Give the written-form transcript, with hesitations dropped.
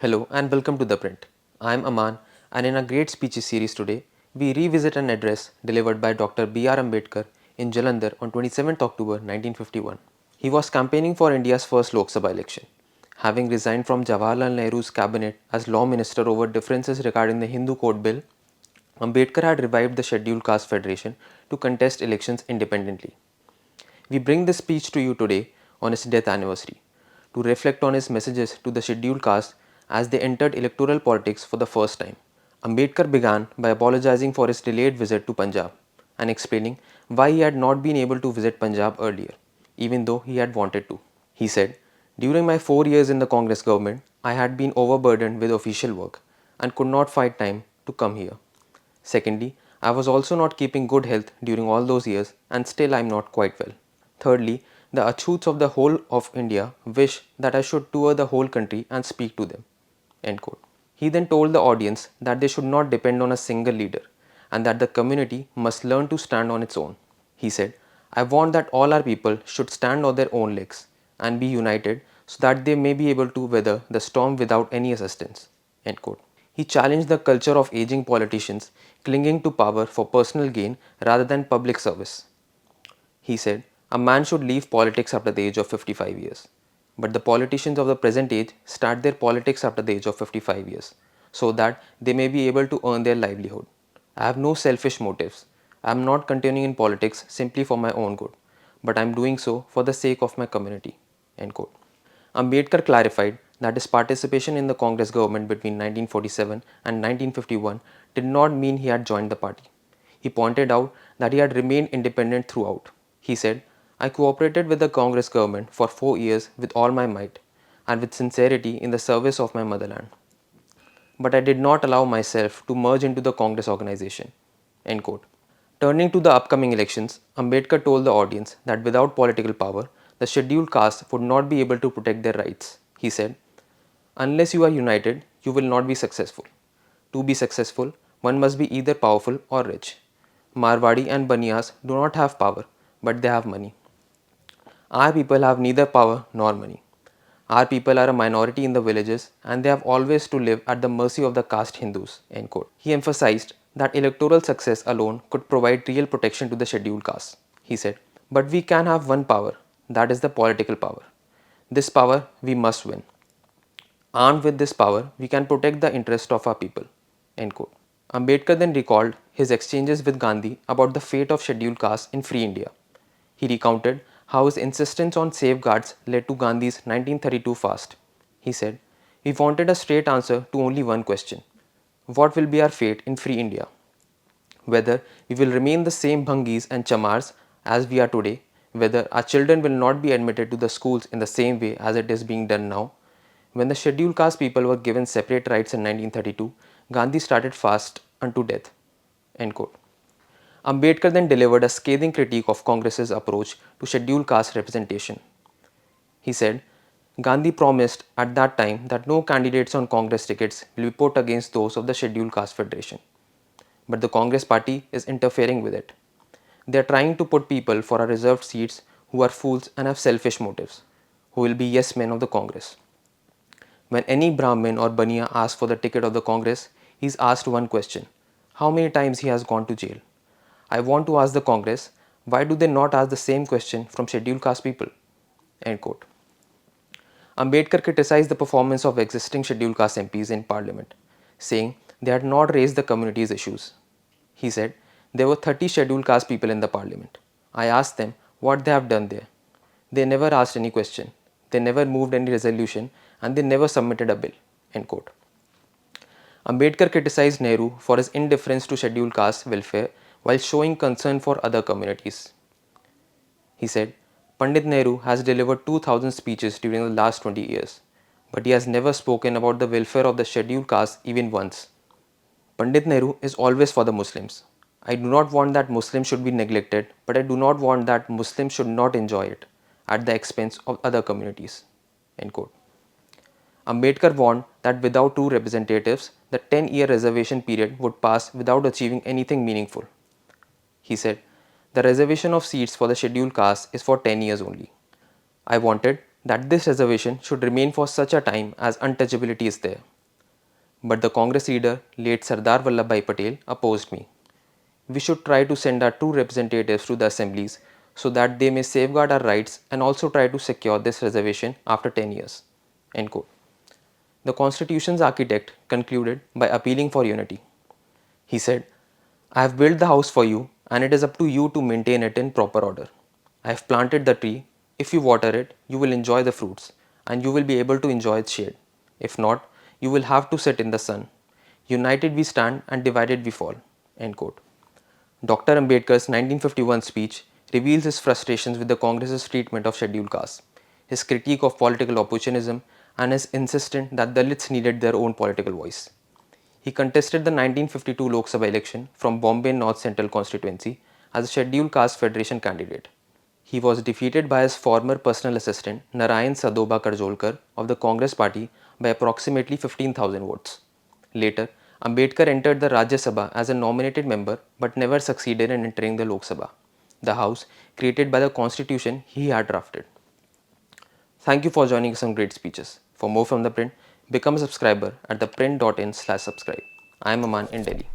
Hello and welcome to ThePrint. I am Aamaan, and in a great speeches series today, we revisit an address delivered by Dr. BR Ambedkar in Jalandhar on 27th October 1951. He was campaigning for India's first Lok Sabha election. Having resigned from Jawaharlal Nehru's cabinet as Law Minister over differences regarding the Hindu Code Bill, Ambedkar had revived the Scheduled Caste Federation to contest elections independently. We bring this speech to you today on his death anniversary to reflect on his messages to the scheduled caste as they entered electoral politics for the first time. Ambedkar began by apologizing for his delayed visit to Punjab and explaining why he had not been able to visit Punjab earlier, even though he had wanted to. He said, "During my 4 years in the Congress government, I had been overburdened with official work and could not find time to come here. Secondly, I was also not keeping good health during all those years and still I am not quite well. Thirdly, the Achhuts of the whole of India wish that I should tour the whole country and speak to them." End quote. He then told the audience that they should not depend on a single leader and that the community must learn to stand on its own. He said, "I want that all our people should stand on their own legs and be united so that they may be able to weather the storm without any assistance." End quote. He challenged the culture of aging politicians clinging to power for personal gain rather than public service. He said, "A man should leave politics after the age of 55 years. But the politicians of the present age start their politics after the age of 55 years, so that they may be able to earn their livelihood. I have no selfish motives. I am not continuing in politics simply for my own good, but I am doing so for the sake of my community." End quote. Ambedkar clarified that his participation in the Congress government between 1947 and 1951 did not mean he had joined the party. He pointed out that he had remained independent throughout. He said, "I cooperated with the Congress government for 4 years with all my might and with sincerity in the service of my motherland. But I did not allow myself to merge into the Congress organization." End quote. Turning to the upcoming elections, Ambedkar told the audience that without political power, the scheduled caste would not be able to protect their rights. He said, "Unless you are united, you will not be successful. To be successful, one must be either powerful or rich. Marwadi and Baniyas do not have power, but they have money. Our people have neither power nor money. Our people are a minority in the villages and they have always to live at the mercy of the caste Hindus." End quote. He emphasized that electoral success alone could provide real protection to the scheduled castes. He said, "But we can have one power, that is the political power. This power we must win. Armed with this power, we can protect the interest of our people." End quote. Ambedkar then recalled his exchanges with Gandhi about the fate of scheduled castes in free India. He recounted how his insistence on safeguards led to Gandhi's 1932 fast. He said, "We wanted a straight answer to only one question. What will be our fate in free India? Whether we will remain the same Bhangis and Chamars as we are today, whether our children will not be admitted to the schools in the same way as it is being done now." When the scheduled caste people were given separate rights in 1932, Gandhi started fast unto death. End quote. Ambedkar then delivered a scathing critique of Congress's approach to scheduled caste representation. He said, "Gandhi promised at that time that no candidates on Congress tickets will be put against those of the Scheduled Caste Federation. But the Congress party is interfering with it. They are trying to put people for our reserved seats who are fools and have selfish motives, who will be yes men of the Congress. When any Brahmin or Baniya asks for the ticket of the Congress, he is asked one question: how many times he has gone to jail. I want to ask the Congress, why do they not ask the same question from scheduled caste people?" End quote. Ambedkar criticized the performance of existing scheduled caste MPs in parliament, saying they had not raised the community's issues. He said, "There were 30 scheduled caste people in the parliament. I asked them what they have done there. They never asked any question. They never moved any resolution and they never submitted a bill." End quote. Ambedkar criticized Nehru for his indifference to scheduled caste welfare while showing concern for other communities. He said, "Pandit Nehru has delivered 2,000 speeches during the last 20 years, but he has never spoken about the welfare of the scheduled caste even once. Pandit Nehru is always for the Muslims. I do not want that Muslims should be neglected, but I do not want that Muslims should not enjoy it at the expense of other communities." End quote. Ambedkar warned that without true representatives, the 10-year reservation period would pass without achieving anything meaningful. He said, "The reservation of seats for the scheduled caste is for 10 years only. I wanted that this reservation should remain for such a time as untouchability is there. but the Congress leader, late Sardar Vallabhbhai Patel, opposed me. We should try to send our two representatives to the assemblies so that they may safeguard our rights and also try to secure this reservation after 10 years. End quote. The Constitution's architect concluded by appealing for unity. He said, I have built the house for you and it is up to you to maintain it in proper order. I have planted the tree. If you water it, you will enjoy the fruits and you will be able to enjoy its shade. If not, you will have to sit in the sun. United we stand and divided we fall. End quote. Dr. Ambedkar's 1951 speech reveals his frustrations with the Congress's treatment of scheduled castes, his critique of political opportunism, and his insistence that Dalits needed their own political voice. He contested the 1952 Lok Sabha election from Bombay North Central constituency as a scheduled caste federation candidate. He was defeated by his former personal assistant Narayan Sadoba Karjolkar of the Congress party by approximately 15,000 votes. Later, Ambedkar entered the Rajya Sabha as a nominated member but never succeeded in entering the Lok Sabha, the house created by the constitution he had drafted. Thank you for joining us on Great Speeches. For more from The Print, become a subscriber at theprint.in/subscribe. I am Aamaan in Delhi.